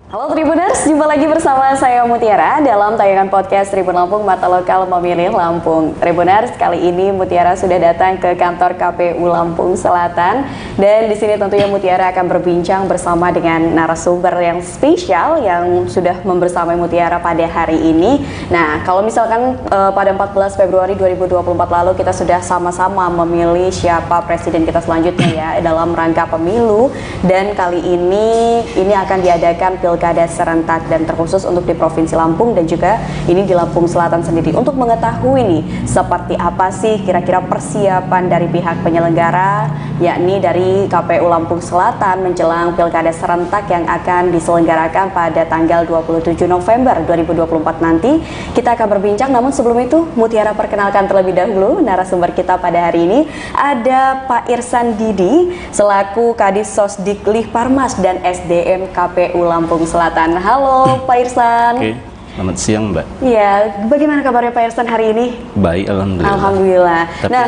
Halo Tribuners, jumpa lagi bersama saya Mutiara dalam tayangan podcast Tribun Lampung, Mata Lokal Memilih Lampung. Tribuners, kali ini Mutiara sudah datang ke kantor KPU Lampung Selatan dan di sini tentunya Mutiara akan berbincang bersama dengan narasumber yang spesial yang sudah membersamai Mutiara pada hari ini. Nah, kalau misalkan pada 14 Februari 2024 lalu kita sudah sama-sama memilih siapa presiden kita selanjutnya ya dalam rangka pemilu, dan kali ini akan diadakan pilkada serentak dan terkhusus untuk di Provinsi Lampung dan juga ini di Lampung Selatan sendiri. Untuk mengetahui nih seperti apa sih kira-kira persiapan dari pihak penyelenggara, yakni dari KPU Lampung Selatan menjelang pilkada serentak yang akan diselenggarakan pada tanggal 27 November 2024 nanti, kita akan berbincang. Namun sebelum itu Mutiara perkenalkan terlebih dahulu narasumber kita pada hari ini. Ada Pak Irsan Didi selaku Kadis Sosdiklik Parmas dan SDM KPU Lampung Selatan. Halo Pak Irsan. Oke, selamat siang Mbak. Iya, bagaimana kabarnya Pak Irsan hari ini? Baik, alhamdulillah. Alhamdulillah. Tapi, nah,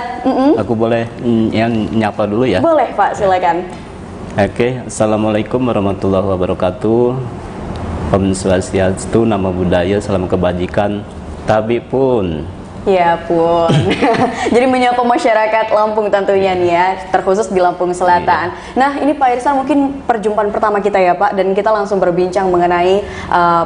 aku boleh yang nyapa dulu ya? Boleh Pak, silakan. Oke, assalamualaikum warahmatullahi wabarakatuh. Om Swastiastu, nama budaya, salam kebajikan. Tabi pun. Ya pun. Jadi menyapa masyarakat Lampung tentunya nih ya, terkhusus di Lampung Selatan. Nah, ini Pak Irsan mungkin perjumpaan pertama kita ya Pak, dan kita langsung berbincang mengenai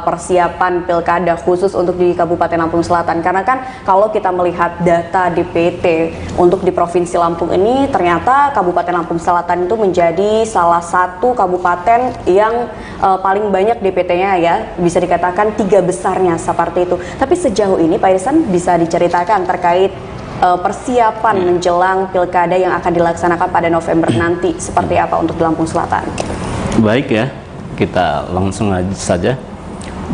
persiapan pilkada khusus untuk di Kabupaten Lampung Selatan. Karena kan kalau kita melihat data DPT untuk di Provinsi Lampung ini, ternyata Kabupaten Lampung Selatan itu menjadi salah satu kabupaten yang paling banyak DPT-nya ya, bisa dikatakan 3 besarnya seperti itu. Tapi sejauh ini Pak Irsan bisa diceritakan terkait persiapan menjelang pilkada yang akan dilaksanakan pada November nanti seperti apa untuk di Lampung Selatan? Baik ya, kita langsung saja.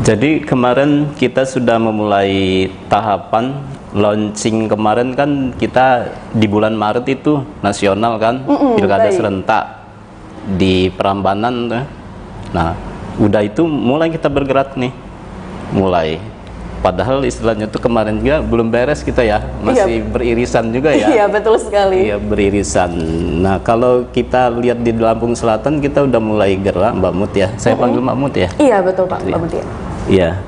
Jadi kemarin kita sudah memulai tahapan launching. Kemarin kan kita di bulan Maret itu nasional kan, pilkada serentak di Prambanan. Nah, udah itu mulai kita bergerak nih, mulai. Padahal istilahnya tuh kemarin juga belum beres kita ya, masih beririsan juga ya. Iya, betul sekali. Iya, beririsan. Nah, kalau kita lihat di Lampung Selatan kita udah mulai gerak, Mbak Mut ya. Saya panggil Mbak Mut ya. Iya, betul Pak, Mbak Mut ya. Iya.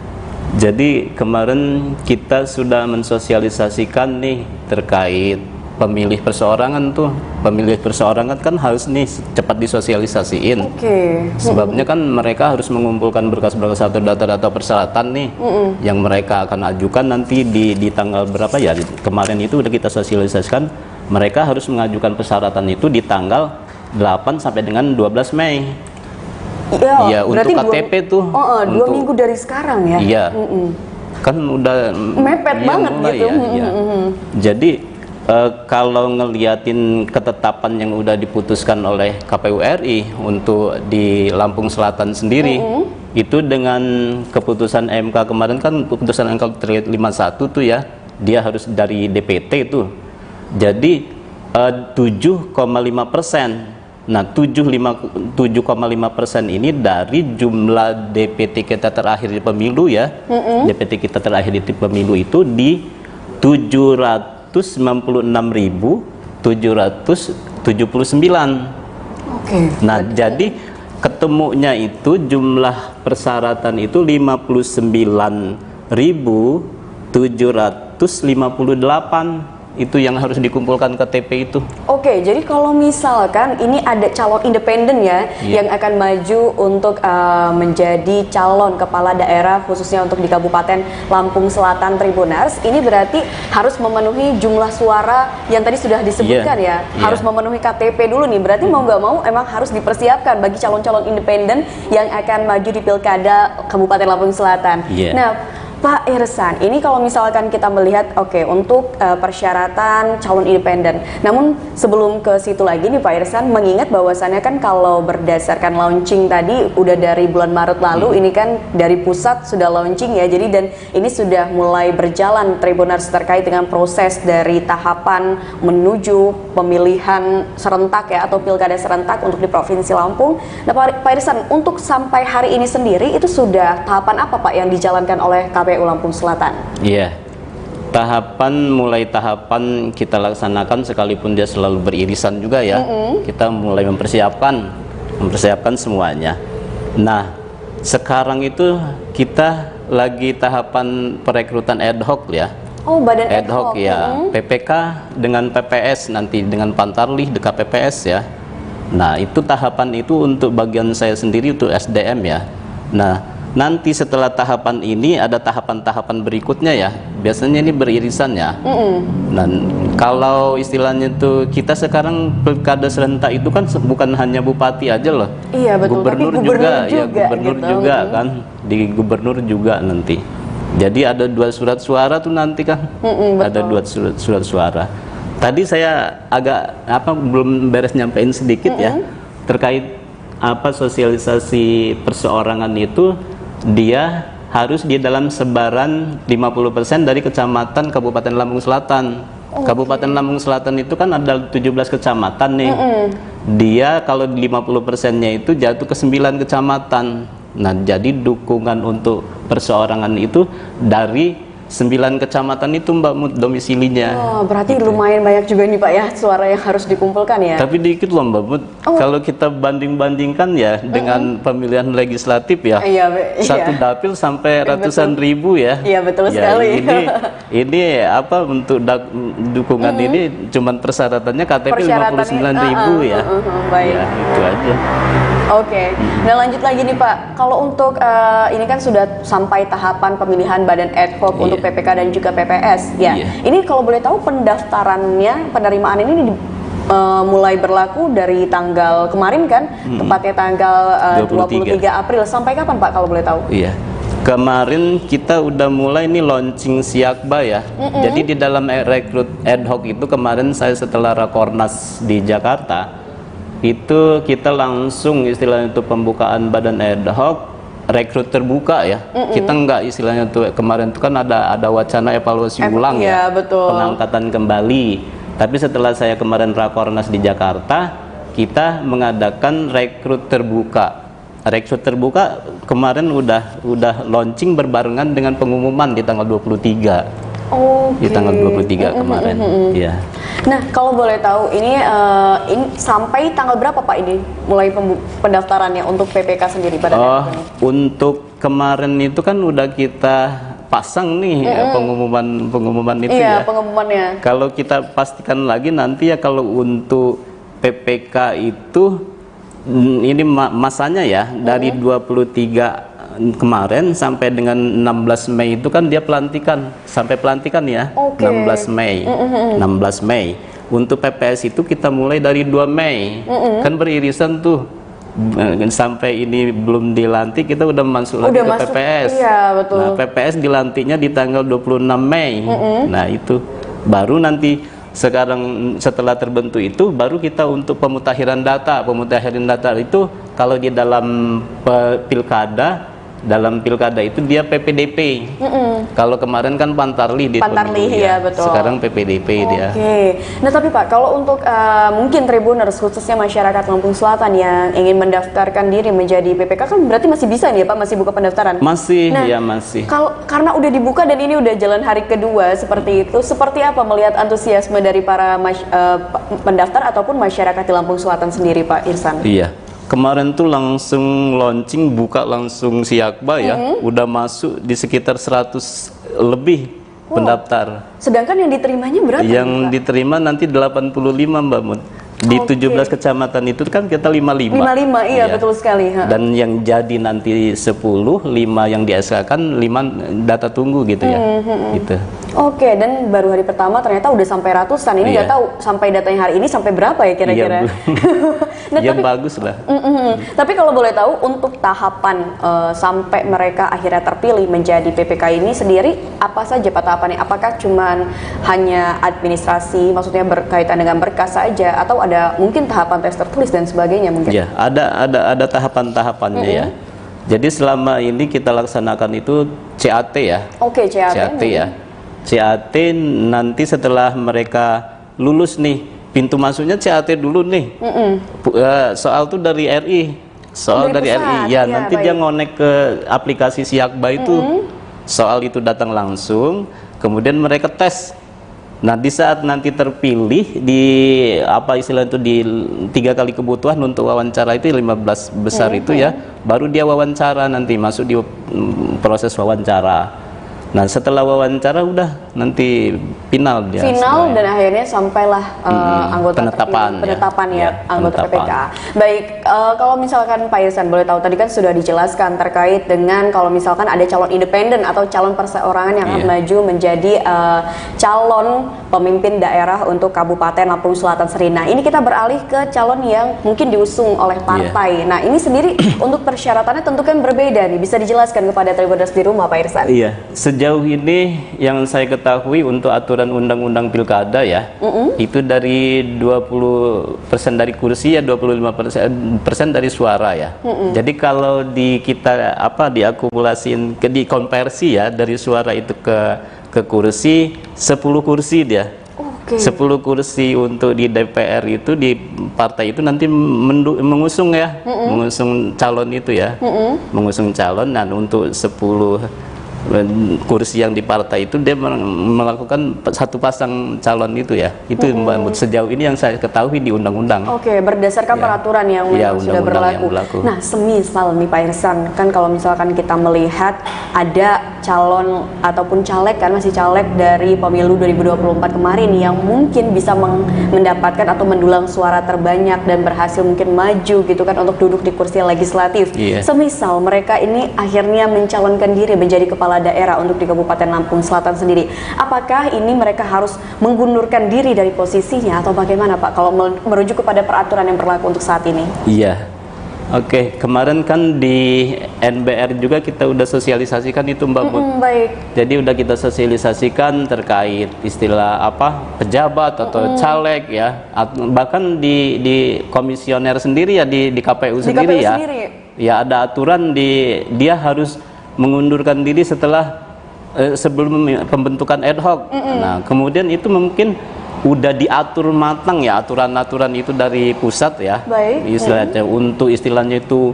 Jadi kemarin kita sudah mensosialisasikan nih terkait pemilih perseorangan tuh. Pemilih perseorangan kan harus nih cepat disosialisasiin. Sebabnya kan mereka harus mengumpulkan berkas-berkas atau data-data persyaratan nih yang mereka akan ajukan nanti di tanggal berapa ya? Kemarin itu udah kita sosialisasikan, mereka harus mengajukan persyaratan itu di tanggal 8 sampai dengan 12 Mei. Ya, untuk KTP tuh. Dua minggu dari sekarang ya? Iya. Kan udah mepet banget gitu. Ya. Jadi kalau ngeliatin ketetapan yang udah diputuskan oleh KPU RI untuk di Lampung Selatan sendiri, itu dengan keputusan MK kemarin kan, keputusan MK 51 tuh ya, dia harus dari DPT itu. Jadi 7,5%. Nah, 7,5% ini dari jumlah DPT kita terakhir di pemilu ya. DPT kita terakhir di pemilu itu di 796.779. Nah, jadi ketemunya itu jumlah persyaratan itu 59.758. Itu yang harus dikumpulkan KTP itu. Oke, jadi kalau misalkan ini ada calon independen ya, yang akan maju untuk menjadi calon kepala daerah khususnya untuk di Kabupaten Lampung Selatan Tribuners, ini berarti harus memenuhi jumlah suara yang tadi sudah disebutkan ya, harus memenuhi KTP dulu nih. Berarti mau nggak mau emang harus dipersiapkan bagi calon-calon independen yang akan maju di pilkada Kabupaten Lampung Selatan. Nah, Pak Irsan, ini kalau misalkan kita melihat untuk persyaratan calon independen. Namun sebelum ke situ lagi nih Pak Irsan, mengingat bahwasannya kan kalau berdasarkan launching tadi udah dari bulan Maret lalu, ini kan dari pusat sudah launching ya. Jadi dan ini sudah mulai berjalan Tribuners terkait dengan proses dari tahapan menuju pemilihan serentak ya atau pilkada serentak untuk di Provinsi Lampung. Nah Pak Irsan, untuk sampai hari ini sendiri itu sudah tahapan apa Pak yang dijalankan oleh KPU Lampung Selatan? Iya, mulai tahapan kita laksanakan sekalipun dia selalu beririsan juga ya. Kita mulai mempersiapkan semuanya. Nah, Sekarang itu kita lagi tahapan perekrutan ad hoc ya. Oh, badan Ad hoc ya, PPK dengan PPS nanti dengan Pantarlih dekat PPS ya. Nah, itu tahapan itu untuk bagian saya sendiri untuk SDM ya. Nah, nanti setelah tahapan ini ada tahapan-tahapan berikutnya ya. Biasanya ini beririsan ya. Nah, kalau istilahnya itu kita sekarang pilkada serentak itu kan bukan hanya bupati aja loh. Iya betul. Gubernur Tapi juga, ya gubernur gitu. juga kan. Di gubernur juga nanti. Jadi ada 2 surat suara tuh nanti kan. Ada 2 surat suara. Tadi saya agak belum beres nyampein sedikit ya terkait sosialisasi perseorangan itu dia harus di dalam sebaran 50% dari kecamatan Kabupaten Lampung Selatan. Kabupaten Lampung Selatan itu kan ada 17 kecamatan nih. Dia kalau 50%-nya itu jatuh ke 9 kecamatan. Nah, jadi dukungan untuk perseorangan itu dari 9 kecamatan itu Mbak Mut domisilinya. Oh, berarti lumayan banyak juga nih Pak ya suara yang harus dikumpulkan ya. Tapi dikit loh Mbak Mut. Kalau kita banding-bandingkan ya dengan pemilihan legislatif ya. Satu dapil sampai ratusan ribu ya. Iya betul sekali. Ini untuk dukungan ini cuman persyaratannya KTP 59.000 ya. Baik. Ya, itu aja. Oke. Nah, lanjut lagi nih Pak. Kalau untuk ini kan sudah sampai tahapan pemilihan badan ad hoc untuk PPK dan juga PPS ya. Ini kalau boleh tahu pendaftarannya, penerimaan ini mulai berlaku dari tanggal kemarin kan, tepatnya tanggal 23 April. Sampai kapan Pak kalau boleh tahu? Iya. Kemarin kita udah mulai nih launching Siakba ya. Jadi di dalam rekrut ad hoc itu kemarin saya setelah Rakornas di Jakarta itu kita langsung istilahnya itu pembukaan badan ad hoc rekrut terbuka ya. Kita enggak istilahnya tuh kemarin itu kan ada wacana evaluasi ulang ya, betul. Pengangkatan kembali. Tapi setelah saya kemarin Rakornas di Jakarta, kita mengadakan rekrut terbuka. Rekrut terbuka kemarin udah launching berbarengan dengan pengumuman di tanggal 23. Di tanggal 23 kemarin. Ya. Nah, kalau boleh tahu ini sampai tanggal berapa Pak ini mulai pendaftarannya untuk PPK sendiri pada ini? Untuk kemarin itu kan udah kita pasang nih pengumuman itu ya. Pengumumannya. Kalau kita pastikan lagi nanti ya kalau untuk PPK itu ini masanya ya dari 23 kemarin sampai dengan 16 Mei itu kan dia pelantikan sampai pelantikan ya. 16 Mei. 16 Mei. Untuk PPS itu kita mulai dari 2 Mei. Kan beririsan tuh. Sampai ini belum dilantik kita udah masuk lagi ke PPS. Iya, betul. Nah, PPS dilantiknya di tanggal 26 Mei. Nah, itu baru nanti sekarang setelah terbentuk itu baru kita untuk pemutakhiran data. Pemutakhiran data itu kalau di dalam pilkada itu dia PPDP. Kalau kemarin kan Pantarlih di Pantarlih ya, betul. Sekarang PPDP dia. Nah, tapi Pak, kalau untuk mungkin Tribuners khususnya masyarakat Lampung Selatan yang ingin mendaftarkan diri menjadi PPK kan berarti masih bisa nih ya Pak, masih buka pendaftaran? Masih, nah, ya masih. Karena udah dibuka dan ini udah jalan hari kedua seperti itu, seperti apa melihat antusiasme dari para pendaftar ataupun masyarakat di Lampung Selatan sendiri Pak Irsan? Iya. Kemarin tuh langsung launching, buka langsung Siakba ya, udah masuk di sekitar 100 lebih pendaftar. Sedangkan yang diterimanya berapa? Yang diterima nanti 85 Mbak Mut. Di 17 kecamatan itu kan kita 55. 55, iya betul sekali. Dan yang jadi nanti 10, 5 yang di SK kan 5 data tunggu gitu ya. Gitu. Oke, dan baru hari pertama ternyata udah sampai ratusan. Ini nggak tahu sampai datanya hari ini sampai berapa ya kira-kira. Nah, ya bagus lah. Tapi kalau boleh tahu untuk tahapan sampai mereka akhirnya terpilih menjadi PPK ini sendiri apa saja Pak tahapannya? Apakah cuman hanya administrasi, maksudnya berkaitan dengan berkas saja, atau ada mungkin tahapan tes tertulis dan sebagainya mungkin? Ya, ada tahapan-tahapannya ya. Jadi selama ini kita laksanakan itu CAT ya. Oke, CAT ya. CAT nanti setelah mereka lulus nih, pintu masuknya CAT dulu nih. Soal tuh dari RI. Soal dari RI. Ya, nanti dia ngonek ke aplikasi Siakba itu. Soal itu datang langsung, kemudian mereka tes Nah, di saat nanti terpilih di apa istilah itu di 3 kali kebutuhan untuk wawancara itu 15 besar itu ya, baru dia wawancara nanti masuk di proses wawancara. Nah, setelah wawancara udah nanti final dia. Final dan akhirnya sampailah anggota penetapan anggota penetapan. PPK. Baik, kalau misalkan Pak Irsan boleh tahu, tadi kan sudah dijelaskan terkait dengan kalau misalkan ada calon independen atau calon perseorangan yang akan maju menjadi calon pemimpin daerah untuk Kabupaten Lampung Selatan sendiri. Nah, ini kita beralih ke calon yang mungkin diusung oleh partai. Nah, ini sendiri untuk persyaratannya tentu kan berbeda nih. Bisa dijelaskan kepada Tribuners di rumah, Pak Irsan? Iya, sejauh ini yang saya ketahui untuk aturan undang-undang pilkada ya, itu dari 20% dari kursi ya 25% dari suara ya. Jadi kalau kita diakumulasiin dikonversi ya dari suara itu ke kursi, 10 kursi dia. 10 kursi untuk di DPR itu di partai itu nanti mengusung ya, mengusung calon itu ya, mengusung calon. Dan untuk 10 kursi yang di partai itu dia melakukan satu pasang calon itu ya. Itu Mbak, sejauh ini yang saya ketahui di undang-undang. Oke, berdasarkan peraturan yang memang sudah berlaku. Nah, semisal nih Pak Irsan, kan kalau misalkan kita melihat ada calon ataupun caleg, kan masih caleg dari pemilu 2024 kemarin yang mungkin bisa mendapatkan atau mendulang suara terbanyak dan berhasil mungkin maju gitu kan untuk duduk di kursi legislatif. Semisal mereka ini akhirnya mencalonkan diri menjadi kepala daerah untuk di Kabupaten Lampung Selatan sendiri, apakah ini mereka harus mengundurkan diri dari posisinya atau bagaimana Pak kalau merujuk kepada peraturan yang berlaku untuk saat ini? Iya. Oke, kemarin kan di NBR juga kita udah sosialisasikan itu Mbak Mut. Baik. Jadi udah kita sosialisasikan terkait istilah pejabat atau caleg ya, bahkan di komisioner sendiri ya di KPU sendiri ya. Ya ada aturan dia harus mengundurkan diri setelah sebelum pembentukan ad hoc. Nah, kemudian itu mungkin udah diatur matang ya aturan-aturan itu dari pusat ya. Istilahnya untuk istilahnya itu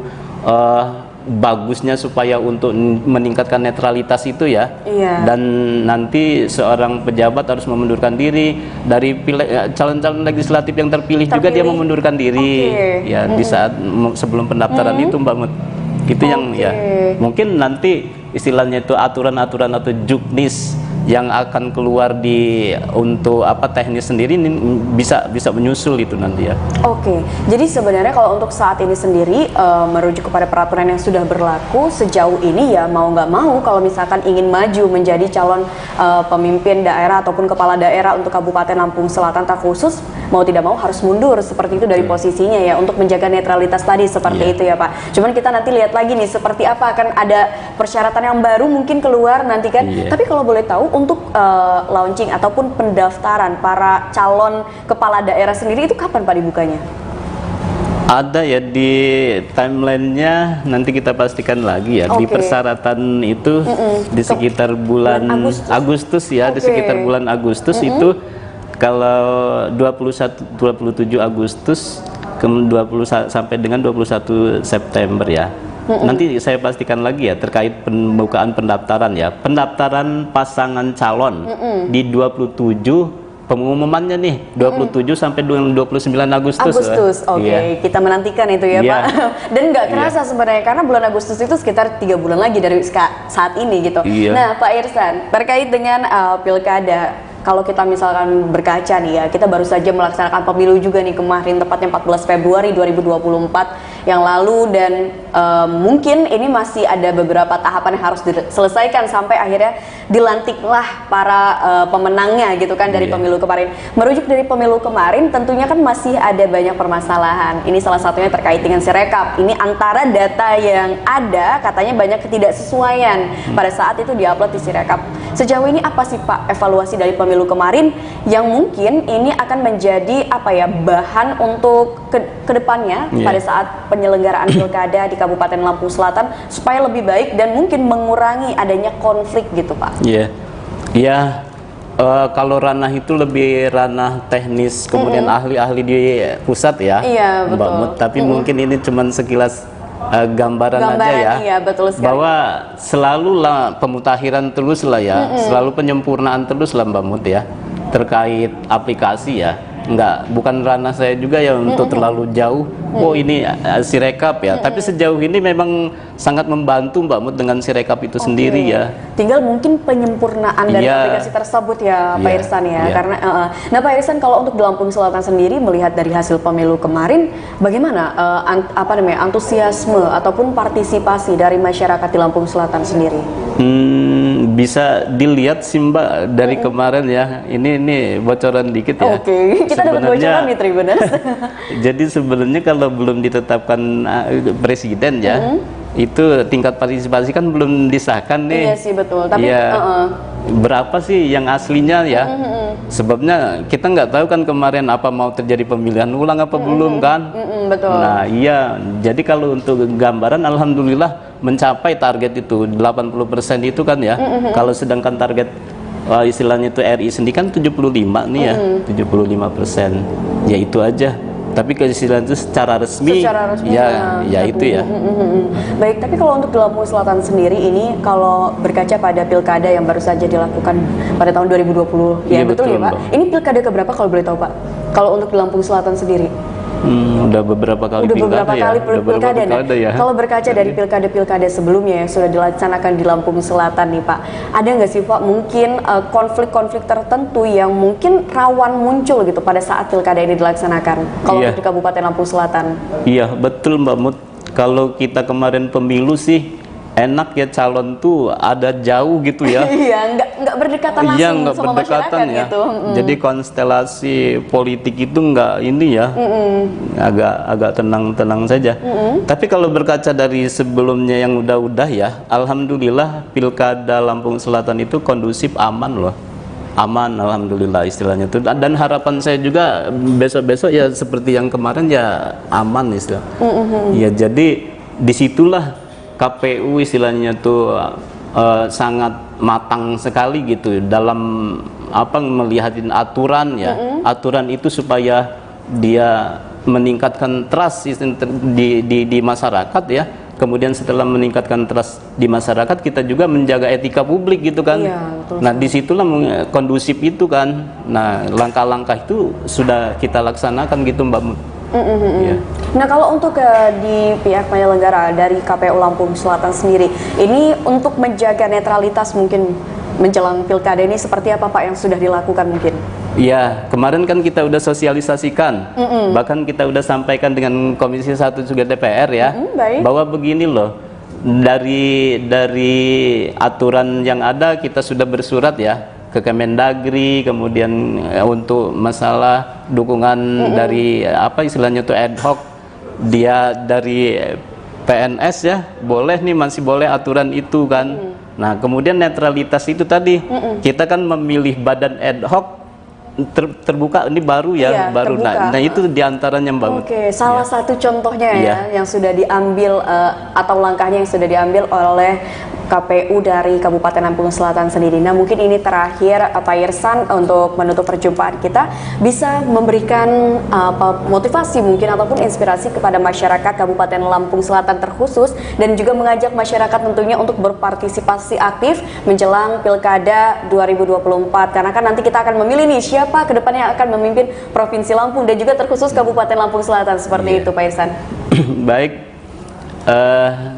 bagusnya supaya untuk meningkatkan netralitas itu ya. Dan nanti seorang pejabat harus memundurkan diri dari calon-calon legislatif yang terpilih juga dia memundurkan diri ya di saat sebelum pendaftaran itu Mbak Mut. Itu yang ya mungkin nanti istilahnya itu aturan-aturan atau juknis yang akan keluar untuk teknis sendiri ini bisa menyusul itu nanti ya. Oke, jadi sebenarnya kalau untuk saat ini sendiri merujuk kepada peraturan yang sudah berlaku sejauh ini ya mau nggak mau kalau misalkan ingin maju menjadi calon pemimpin daerah ataupun kepala daerah untuk Kabupaten Lampung Selatan khusus mau tidak mau harus mundur seperti itu dari posisinya ya untuk menjaga netralitas tadi seperti itu ya Pak. Cuman kita nanti lihat lagi nih seperti apa, akan ada persyaratan yang baru mungkin keluar nanti kan. Tapi kalau boleh tahu untuk launching ataupun pendaftaran para calon kepala daerah sendiri itu kapan Pak dibukanya? Ada ya di timelinenya nanti kita pastikan lagi ya. Di persyaratan itu di sekitar bulan Agustus ya, di sekitar bulan Agustus itu kalau 27 Agustus ke 20 sampai dengan 21 September ya. Nanti saya pastikan lagi ya terkait pembukaan pendaftaran ya. Pendaftaran pasangan calon di 27 pengumumannya nih 27 sampai 29 Agustus. Oke, kita menantikan itu ya Pak. Dan nggak kerasa sebenarnya karena bulan Agustus itu sekitar 3 bulan lagi dari saat ini gitu. Nah Pak Irsan, terkait dengan pilkada, kalau kita misalkan berkaca nih ya, kita baru saja melaksanakan pemilu juga nih kemarin, tepatnya 14 Februari 2024 yang lalu, dan mungkin ini masih ada beberapa tahapan yang harus diselesaikan sampai akhirnya dilantiklah para pemenangnya gitu kan dari pemilu kemarin. Merujuk dari pemilu kemarin tentunya kan masih ada banyak permasalahan. Ini salah satunya terkait dengan Sirekap. Ini antara data yang ada katanya banyak ketidaksesuaian pada saat itu diupload di Sirekap. Sejauh ini apa sih Pak evaluasi dari pemilu kemarin yang mungkin ini akan menjadi bahan untuk kedepannya pada saat penyelenggaraan pilkada di Kabupaten Lampung Selatan supaya lebih baik dan mungkin mengurangi adanya konflik gitu Pak? Kalau ranah itu lebih ranah teknis, kemudian ahli-ahli di pusat ya, Mbak Mut. Tapi mungkin ini cuman sekilas gambaran aja ya, bahwa selalu lah pemutakhiran terus lah ya, selalu penyempurnaan terus lah Mbak Mut ya. terkait aplikasi ya, bukan ranah saya juga ya untuk terlalu jauh. Oh ini Sirekap ya, tapi sejauh ini memang sangat membantu Mbak Mut dengan Sirekap itu sendiri ya. Tinggal mungkin penyempurnaan dari aplikasi tersebut ya Pak Irsan ya. Karena nah Pak Irsan, kalau untuk di Lampung Selatan sendiri melihat dari hasil pemilu kemarin, bagaimana antusiasme ataupun partisipasi dari masyarakat di Lampung Selatan sendiri? Bisa dilihat sih Mbak dari kemarin ya. Ini bocoran dikit ya. Oke, kita dapat bocoran nih Tribuners. Jadi sebenarnya kalau belum ditetapkan presiden ya, itu tingkat partisipasi kan belum disahkan nih. Iya sih betul. Tapi berapa sih yang aslinya ya? Sebabnya kita nggak tahu kan kemarin apa mau terjadi pemilihan ulang apa belum kan? Betul. Nah iya, jadi kalau untuk gambaran alhamdulillah mencapai target itu 80% itu kan ya. Kalau sedangkan target istilahnya itu RI sendiri kan 75 nih ya, 75%. Ya itu aja. Tapi keisilan itu secara resmi ya itu ya. Baik, tapi kalau untuk di Lampung Selatan sendiri ini, kalau berkaca pada pilkada yang baru saja dilakukan pada tahun 2020, ya betul ya Pak? Ini pilkada keberapa kalau boleh tahu Pak? Kalau untuk di Lampung Selatan sendiri? Udah beberapa kali pilkada ya. Kalau berkaca dari pilkada-pilkada sebelumnya yang sudah dilaksanakan di Lampung Selatan nih Pak, ada nggak sih Pak mungkin konflik-konflik tertentu yang mungkin rawan muncul gitu pada saat pilkada ini dilaksanakan kalau di Kabupaten Lampung Selatan? Iya betul Mbak Mut. Kalau kita kemarin pemilu sih enak ya, calon tuh ada jauh gitu ya. Iya, nggak berdekatan langsung sama masyarakat ya. Gitu. Jadi konstelasi politik itu nggak ini ya, agak tenang-tenang saja. Tapi kalau berkaca dari sebelumnya yang udah ya, alhamdulillah pilkada Lampung Selatan itu kondusif, aman loh. Aman alhamdulillah istilahnya itu. Dan harapan saya juga besok-besok ya seperti yang kemarin ya aman istilah. Ya jadi disitulah KPU istilahnya tuh sangat matang sekali gitu dalam melihatin aturan ya. Aturan itu supaya dia meningkatkan trust di masyarakat ya. Kemudian setelah meningkatkan trust di masyarakat, kita juga menjaga etika publik gitu kan. Nah disitulah kondusif itu kan. Nah langkah-langkah itu sudah kita laksanakan gitu Mbak Mut. Nah kalau untuk di pihak penyelenggara dari KPU Lampung Selatan sendiri, ini untuk menjaga netralitas mungkin menjelang pilkada ini seperti apa Pak yang sudah dilakukan mungkin? Iya, kemarin kan kita udah sosialisasikan, bahkan kita udah sampaikan dengan Komisi 1 juga DPR ya, bahwa begini loh, dari aturan yang ada kita sudah bersurat ya ke Kemendagri, kemudian untuk masalah dukungan dari istilahnya itu ad hoc, dia dari PNS ya, masih boleh aturan itu kan. Nah kemudian netralitas itu tadi, kita kan memilih badan ad hoc terbuka, ini baru ya, baru. Nah itu diantaranya Mbak Mut. Oke, salah satu contohnya ya yang sudah diambil atau langkahnya yang sudah diambil oleh KPU dari Kabupaten Lampung Selatan sendiri. Nah mungkin ini terakhir Pak Irsan, untuk menutup perjumpaan kita, bisa memberikan motivasi mungkin ataupun inspirasi kepada masyarakat Kabupaten Lampung Selatan terkhusus, dan juga mengajak masyarakat tentunya untuk berpartisipasi aktif menjelang Pilkada 2024, karena kan nanti kita akan memilih nih siapa kedepannya yang akan memimpin Provinsi Lampung dan juga terkhusus Kabupaten Lampung Selatan, seperti itu Pak Irsan. Baik.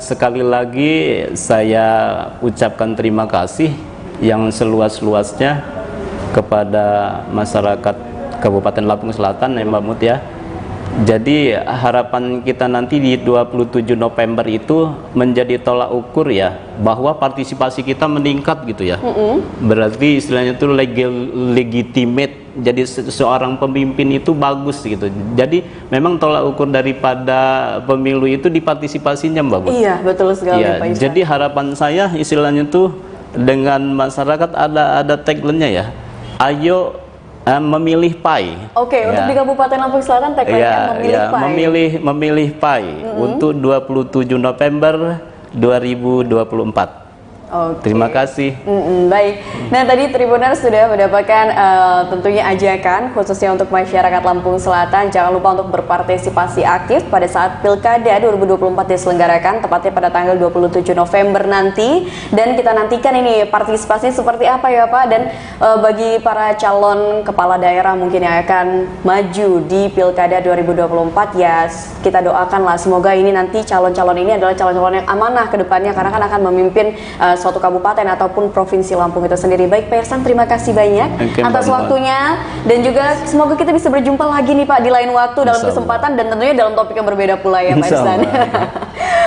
Sekali lagi saya ucapkan terima kasih yang seluas-luasnya kepada masyarakat Kabupaten Lampung Selatan ya Mbak Mut ya. Jadi harapan kita nanti di 27 November itu menjadi tolak ukur ya, bahwa partisipasi kita meningkat gitu ya. Berarti istilahnya itu legitimate, jadi seorang pemimpin itu bagus gitu. Jadi memang tolak ukur daripada pemilu itu di partisipasinya Mbak Mut. Iya betul sekali Pak Irsan. Jadi harapan saya istilahnya itu dengan masyarakat ada tagline-nya ya, ayo memilih PAI. Oke, untuk di Kabupaten Lampung Selatan tagline-nya memilih PAI untuk 27 November 2024. Oke. Terima kasih. Baik. Nah, tadi Tribuners sudah mendapatkan tentunya ajakan khususnya untuk masyarakat Lampung Selatan. Jangan lupa untuk berpartisipasi aktif pada saat Pilkada 2024 diselenggarakan, tepatnya pada tanggal 27 November nanti. Dan kita nantikan ini partisipasi seperti apa ya Pak. Dan bagi para calon kepala daerah mungkin yang akan maju di Pilkada 2024, ya kita doakanlah semoga ini nanti calon-calon ini adalah calon-calon yang amanah ke depannya, karena kan akan memimpin suatu kabupaten ataupun provinsi Lampung itu sendiri. Baik Pak Irsan, terima kasih banyak atas waktunya, dan juga semoga kita bisa berjumpa lagi nih Pak di lain waktu dalam kesempatan dan tentunya dalam topik yang berbeda pula ya Pak Irsan.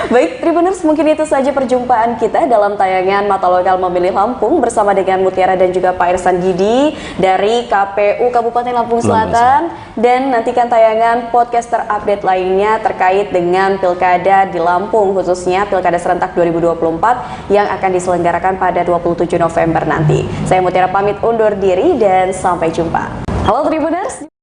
Baik Tribuners, mungkin itu saja perjumpaan kita dalam tayangan Mata Lokal Memilih Lampung bersama dengan Mutiara dan juga Pak Irsan Gidi dari KPU Kabupaten Lampung Selatan. Dan nantikan tayangan podcast terupdate lainnya terkait dengan Pilkada di Lampung, khususnya Pilkada Serentak 2024 yang akan diselenggarakan pada 27 November nanti. Saya Mutiara pamit undur diri dan sampai jumpa. Halo Tribuners.